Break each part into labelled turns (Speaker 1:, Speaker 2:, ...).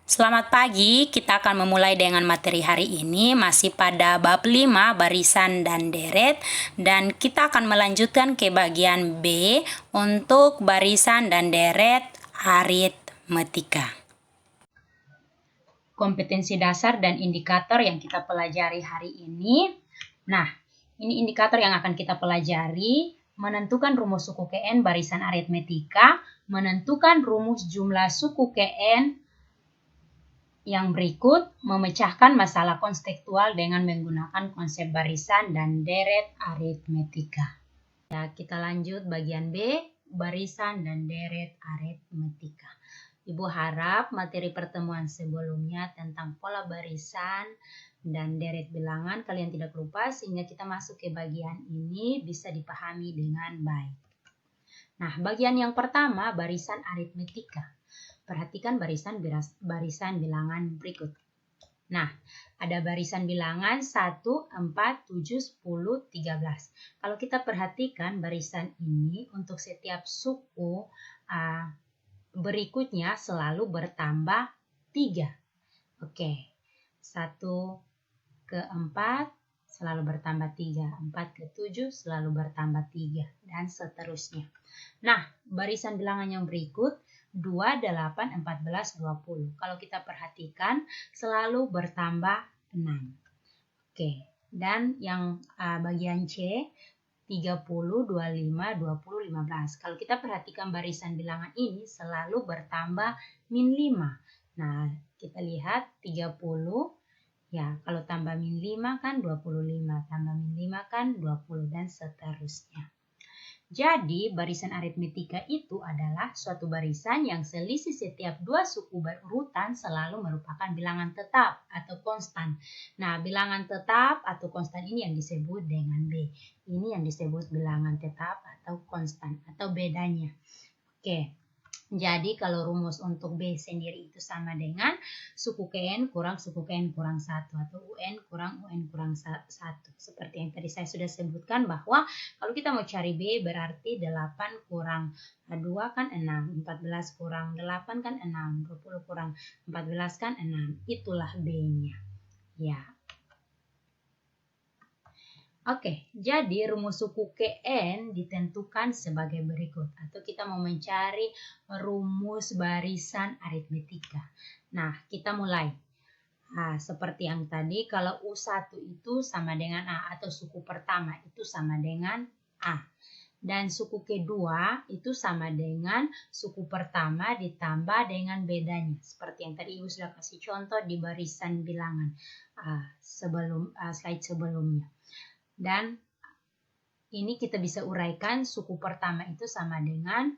Speaker 1: Selamat pagi, kita akan memulai dengan materi hari ini masih pada bab 5 barisan dan deret, dan kita akan melanjutkan ke bagian B untuk barisan dan deret aritmetika. Kompetensi dasar dan indikator yang kita pelajari hari ini. Nah, ini indikator yang akan kita pelajari: menentukan rumus suku KN barisan aritmetika, menentukan rumus jumlah suku KN. Yang berikut, memecahkan masalah konseptual dengan menggunakan konsep barisan dan deret aritmetika. Ya, kita lanjut bagian B, barisan dan deret aritmetika. Ibu harap materi pertemuan sebelumnya tentang pola barisan dan deret bilangan kalian tidak lupa, sehingga kita masuk ke bagian ini bisa dipahami dengan baik. Nah, bagian yang pertama, barisan aritmetika. Perhatikan barisan bilangan berikut. Nah, ada barisan bilangan 1, 4, 7, 10, 13. Kalau kita perhatikan barisan ini untuk setiap suku berikutnya selalu bertambah 3. Oke, 1 ke 4 selalu bertambah 3, 4 ke 7 selalu bertambah 3, dan seterusnya. Nah, barisan bilangan yang berikut 2, 8, 14, 20. Kalau kita perhatikan selalu bertambah 6. Oke, dan yang bagian C 30, 25, 20, 15. Kalau kita perhatikan barisan bilangan ini selalu bertambah min 5. Nah, kita lihat 30, ya kalau tambah min 5 kan 25, tambah min 5 kan 20, dan seterusnya. Jadi, barisan aritmetika itu adalah suatu barisan yang selisih setiap dua suku berurutan selalu merupakan bilangan tetap atau konstan. Nah, bilangan tetap atau konstan ini yang disebut dengan B. Ini yang disebut bilangan tetap atau konstan atau bedanya. Oke. Jadi kalau rumus untuk B sendiri itu sama dengan suku KN kurang suku KN kurang 1 atau UN kurang UN kurang 1. Seperti yang tadi saya sudah sebutkan bahwa kalau kita mau cari B berarti 8 kurang 2 kan 6, 14 kurang 8 kan 6, 20 kurang 14 kan 6. Itulah B-nya. Ya. Oke, jadi rumus suku KN ditentukan sebagai berikut, atau kita mau mencari rumus barisan aritmetika. Nah, kita mulai. Nah, seperti yang tadi, kalau U1 itu sama dengan A, atau suku pertama itu sama dengan A. Dan suku kedua itu sama dengan suku pertama ditambah dengan bedanya. Seperti yang tadi Ibu sudah kasih contoh di barisan bilangan slide sebelumnya. Dan ini kita bisa uraikan suku pertama itu sama dengan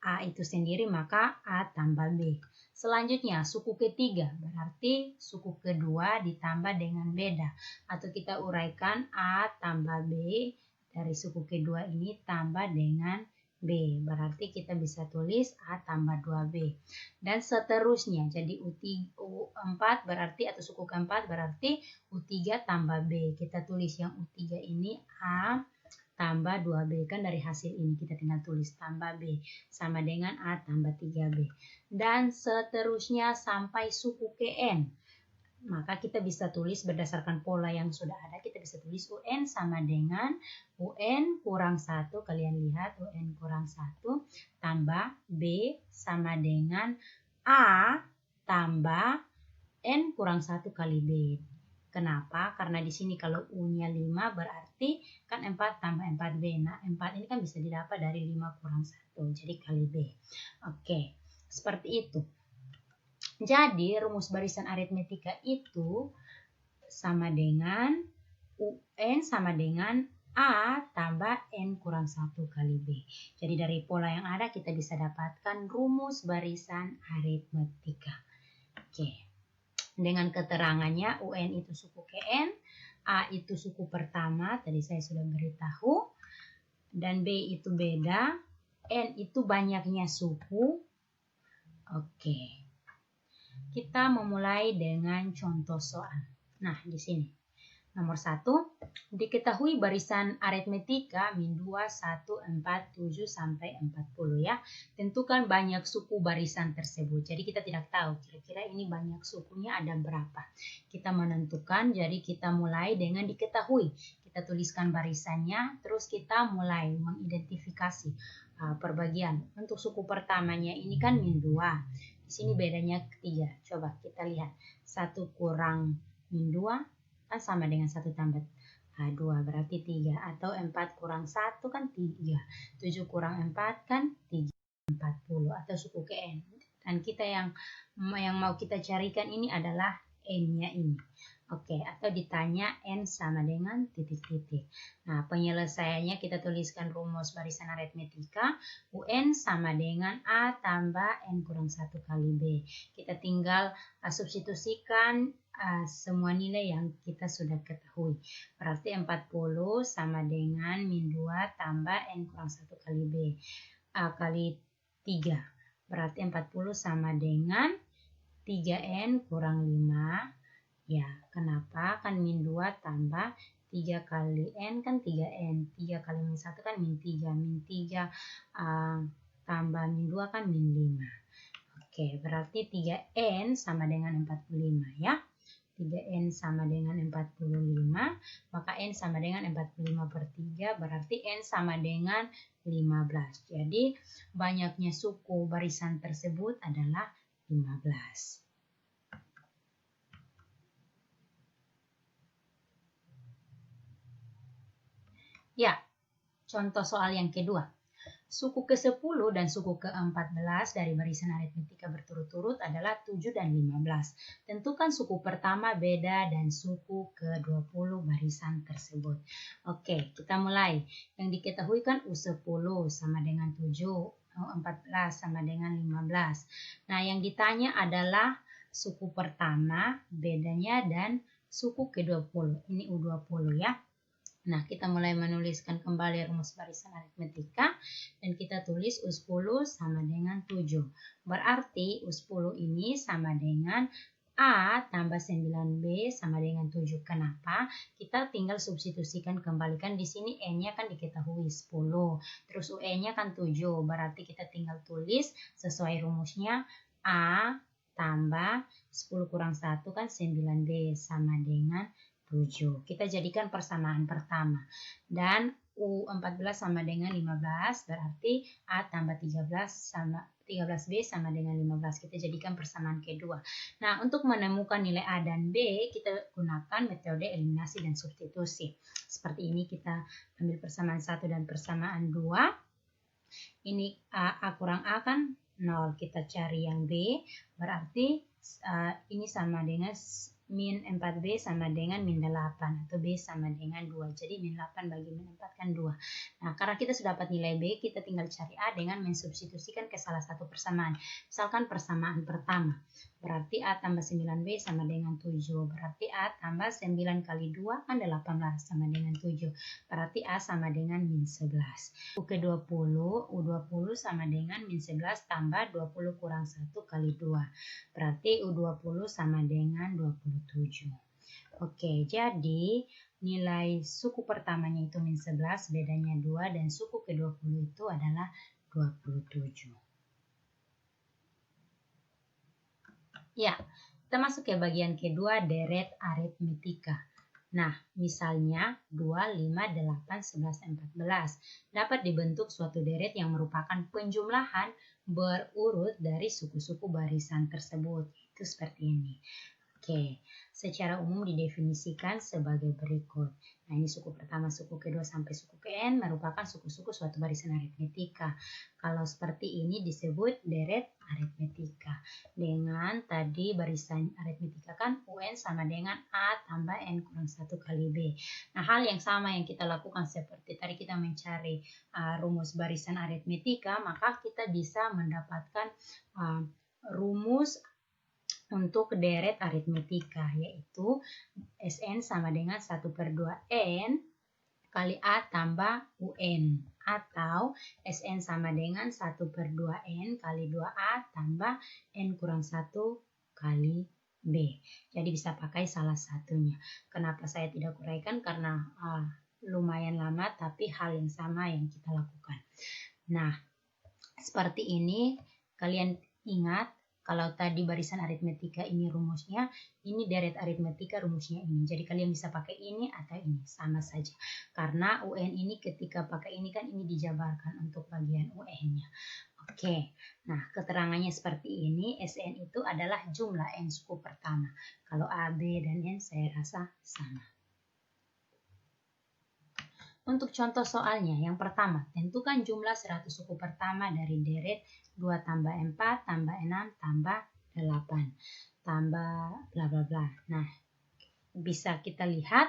Speaker 1: A itu sendiri, maka A tambah B. Selanjutnya suku ketiga berarti suku kedua ditambah dengan beda. Atau kita uraikan A tambah B dari suku kedua ini tambah dengan B. Berarti kita bisa tulis A tambah 2B. Dan seterusnya. Jadi U4 berarti atau suku keempat berarti U3 tambah B. Kita tulis yang U3 ini A tambah 2B. Kan dari hasil ini kita tinggal tulis tambah B. Sama dengan A tambah 3B. Dan seterusnya sampai suku KN. Maka kita bisa tulis berdasarkan pola yang sudah ada. Kita bisa tulis UN sama dengan UN kurang 1. Kalian lihat UN kurang 1 tambah B sama dengan A tambah N kurang 1 kali B. Kenapa? Karena di sini kalau U-nya 5 berarti kan 4 tambah 4B. Nah, 4 ini kan bisa didapat dari 5 kurang 1. Jadi kali B. Oke, seperti itu. Jadi rumus barisan aritmetika itu sama dengan UN sama dengan A tambah N kurang 1 kali B. Jadi dari pola yang ada kita bisa dapatkan rumus barisan aritmetika. Oke. Dengan keterangannya UN itu suku KN, A itu suku pertama, tadi saya sudah beritahu, dan B itu beda, N itu banyaknya suku. Oke. Kita memulai dengan contoh soal. Nah, di sini. Nomor 1, Diketahui barisan aritmetika min 2, 1, 4, 7 sampai 40 ya. Tentukan banyak suku barisan tersebut. Jadi kita tidak tahu kira-kira ini banyak sukunya ada berapa. Kita menentukan, jadi kita mulai dengan diketahui. Kita tuliskan barisannya, terus kita mulai mengidentifikasi perbagian. Untuk suku pertamanya ini kan min 2. Di sini bedanya 3. Coba kita lihat. 1 kurang min 2 kan sama dengan 1 tambah 2 berarti 3, atau 4 kurang 1 kan 3, 7 kurang 4 kan 3, 40, atau suku ke N. Dan kita yang mau kita carikan ini adalah N-nya ini. Oke, atau ditanya N sama dengan titik-titik. Nah, penyelesaiannya kita tuliskan rumus barisan aritmetika. UN sama dengan A tambah N kurang 1 kali B. Kita tinggal substitusikan semua nilai yang kita sudah ketahui. Berarti 40 sama dengan min 2 tambah N kurang 1 kali B kali 3. Berarti 40 sama dengan 3N kurang 5. Ya, kenapa? Kan min 2 tambah 3 kali N kan 3N. 3 kali min 1 kan min 3. Min 3 tambah min 2 kan min 5. Oke, berarti 3N sama dengan 45 ya. 3N sama dengan 45, maka N sama dengan 45 per 3, berarti N sama dengan 15. Jadi banyaknya suku barisan tersebut adalah 15. Ya, contoh soal yang kedua. Suku ke-10 dan suku ke-14 dari barisan aritmetika berturut-turut adalah 7 dan 15. Tentukan suku pertama, beda, dan suku ke-20 barisan tersebut. Oke, kita mulai. Yang diketahui kan U10 sama dengan 7, U14 sama dengan 15. Nah, yang ditanya adalah suku pertama, bedanya, dan suku ke-20. Ini U20 ya. Nah, kita mulai menuliskan kembali rumus barisan aritmetika dan kita tulis U10 sama dengan 7. Berarti U10 ini sama dengan A tambah 9B sama dengan 7. Kenapa? Kita tinggal substitusikan kembalikan di sini N-nya kan diketahui 10. Terus UN-nya kan 7. Berarti kita tinggal tulis sesuai rumusnya A tambah 10 kurang 1 kan 9B sama dengan 7. Kita jadikan persamaan pertama. Dan U14 sama dengan 15, berarti A tambah 13B sama dengan 15. Kita jadikan persamaan kedua. Nah, untuk menemukan nilai A dan B, kita gunakan metode eliminasi dan substitusi. Seperti ini kita ambil persamaan 1 dan persamaan 2. Ini A kurang A kan 0. Kita cari yang B, berarti ini sama dengan min 4B sama dengan min 8 atau B sama dengan 2. Jadi min 8 bagi min 4 kan 2. Nah, karena kita sudah dapat nilai B, kita tinggal cari A dengan mensubstitusikan ke salah satu persamaan. Misalkan persamaan pertama. Berarti A tambah 9B sama dengan 7. Berarti A tambah 9 kali 2 kan 18 sama dengan 7. Berarti A sama dengan min 11. U20 sama dengan min 11 tambah 20 kurang 1 kali 2. Berarti U20 sama dengan 27. Oke, jadi nilai suku pertamanya itu min 11, bedanya 2, dan suku ke-20 itu adalah 27. Ya, kita masuk ke bagian kedua, deret aritmetika. Nah, misalnya 2, 5, 8, 11, 14 dapat dibentuk suatu deret yang merupakan penjumlahan berurut dari suku-suku barisan tersebut. Itu seperti ini. Oke, secara umum didefinisikan sebagai berikut. Nah, ini suku pertama, suku kedua, sampai suku ke N merupakan suku-suku suatu barisan aritmetika. Kalau seperti ini disebut deret aritmetika. Dengan tadi barisan aritmetika kan UN sama dengan A tambah N kurang 1 kali B. Nah, hal yang sama yang kita lakukan seperti tadi kita mencari rumus barisan aritmetika, maka kita bisa mendapatkan rumus untuk deret aritmetika, yaitu Sn sama dengan 1/2N kali A tambah UN, atau Sn sama dengan 1/2N kali 2A tambah N kurang 1 kali B. Jadi bisa pakai salah satunya. Kenapa saya tidak uraikan? Karena lumayan lama tapi hal yang sama yang kita lakukan. Nah, seperti ini kalian ingat kalau tadi barisan aritmetika ini rumusnya, ini deret aritmetika rumusnya ini. Jadi kalian bisa pakai ini atau ini, sama saja. Karena UN ini ketika pakai ini kan ini dijabarkan untuk bagian UN-nya. Oke, nah keterangannya seperti ini, SN itu adalah jumlah N suku pertama. Kalau A, B, dan N saya rasa sama. Untuk contoh soalnya, yang pertama, tentukan jumlah 100 suku pertama dari deret 2 tambah 4 tambah 6 tambah 8 tambah bla bla bla. Nah, bisa kita lihat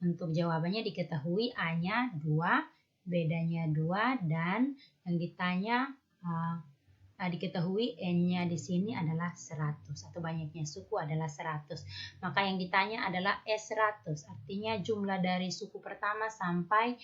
Speaker 1: untuk jawabannya diketahui A-nya 2, B-nya 2, dan yang ditanya diketahui N-nya di sini adalah 100 atau banyaknya suku adalah 100. Maka yang ditanya adalah S100, artinya jumlah dari suku pertama sampai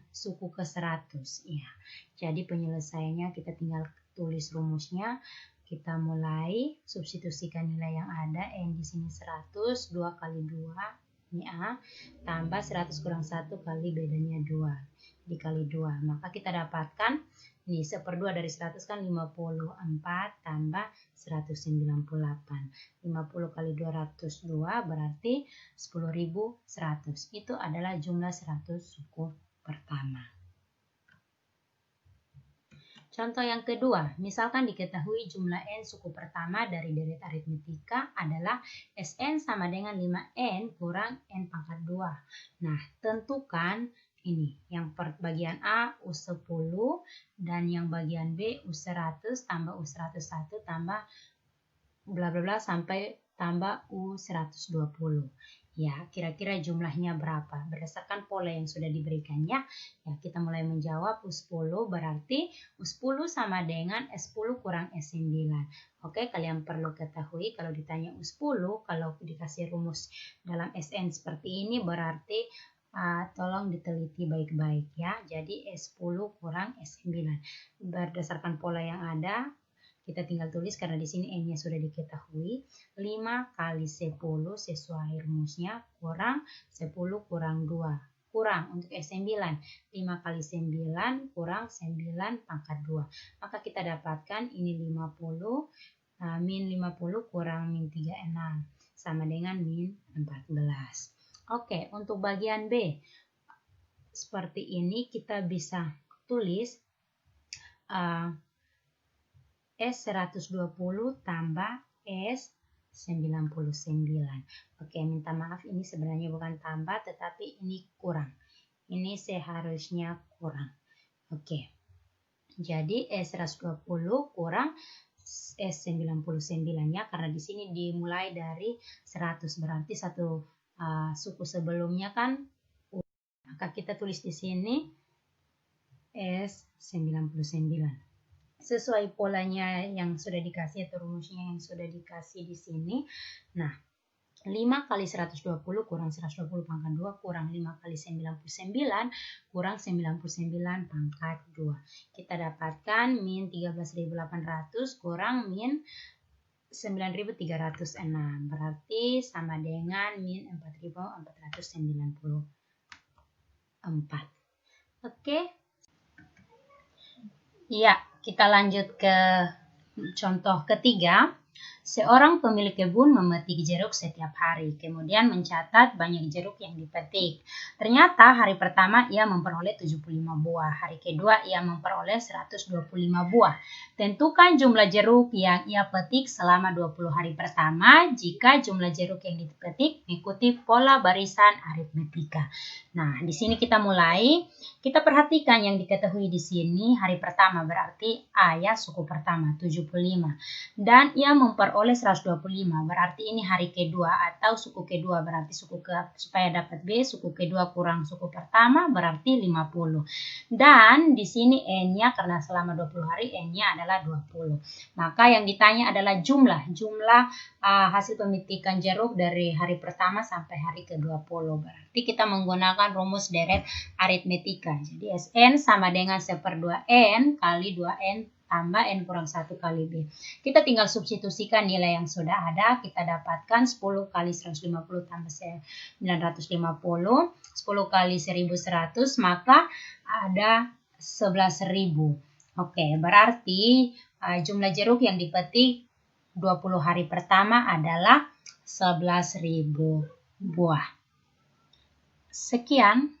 Speaker 1: suku ke 100. Ya. Jadi penyelesaiannya kita tinggal tulis rumusnya. Kita mulai substitusikan nilai yang ada. N di sini 100, 2 kali 2 ini A, tambah 100 kurang 1 kali bedanya 2 dikali 2. Maka kita dapatkan ini 1/2 dari 100 kan 54 tambah 198. 50 kali 202 berarti 10.100. Itu adalah jumlah 100 suku pertama. Contoh yang kedua, misalkan diketahui jumlah N suku pertama dari deret aritmetika adalah Sn sama dengan 5N kurang N pangkat 2. Nah, tentukan ini yang bagian A U10 dan yang bagian B U100 tambah U101 tambah bla bla bla sampai tambah U120. Ya, kira-kira jumlahnya berapa? Berdasarkan pola yang sudah diberikannya, ya kita mulai menjawab U10 berarti U10 sama dengan S10 kurang S9. Oke, kalian perlu ketahui kalau ditanya U10, kalau dikasih rumus dalam SN seperti ini berarti tolong diteliti baik-baik ya. Jadi S10 kurang S9. Berdasarkan pola yang ada, kita tinggal tulis karena di sini N-nya sudah diketahui. 5 kali 10 sesuai rumusnya kurang 10 kurang 2. Kurang untuk S9. 5 kali 9 kurang 9 pangkat 2. Maka kita dapatkan ini 50. Min 50 kurang min 36. Sama dengan min 14. Oke, untuk bagian B, seperti ini kita bisa tulis S120 tambah S99. Oke, minta maaf ini sebenarnya bukan tambah, tetapi ini kurang. Ini seharusnya kurang. Oke, jadi S120 kurang S99 ya, karena di sini dimulai dari 100, berarti satu suku sebelumnya kan, maka kita tulis di sini S99 sesuai polanya yang sudah dikasih atau rumusnya yang sudah dikasih di sini. Nah, 5 kali 120 kurang 120 pangkat 2 kurang 5 kali 99 kurang 99 pangkat 2. Kita dapatkan min 13.800 kurang min 9.306. Berarti sama dengan min 4.494. Oke. Ya, kita lanjut ke contoh ketiga. Seorang pemilik kebun memetik jeruk setiap hari, kemudian mencatat banyak jeruk yang dipetik. Ternyata hari pertama ia memperoleh 75 buah, hari kedua ia memperoleh 125 buah. Tentukan jumlah jeruk yang ia petik selama 20 hari pertama jika jumlah jeruk yang dipetik mengikuti pola barisan aritmetika. Nah, di sini kita mulai. Kita perhatikan yang diketahui di sini hari pertama berarti A ya, suku pertama 75. Dan ia memperoleh 125, berarti ini hari kedua atau suku kedua, berarti supaya dapat B, suku kedua kurang suku pertama berarti 50. Dan di sini N-nya karena selama 20 hari N-nya adalah 20. Maka yang ditanya adalah jumlah hasil pemetikan jeruk dari hari pertama sampai hari ke-20. Berarti kita menggunakan rumus deret aritmetika. Jadi Sn sama dengan 1/2 N kali 2N tambah N kurang 1 kali B. Kita tinggal substitusikan nilai yang sudah ada. Kita dapatkan 10 kali 150 tambah 950. 10 kali 1100 maka ada 11.000. Oke, berarti jumlah jeruk yang dipetik 20 hari pertama adalah 11.000 buah. Sekian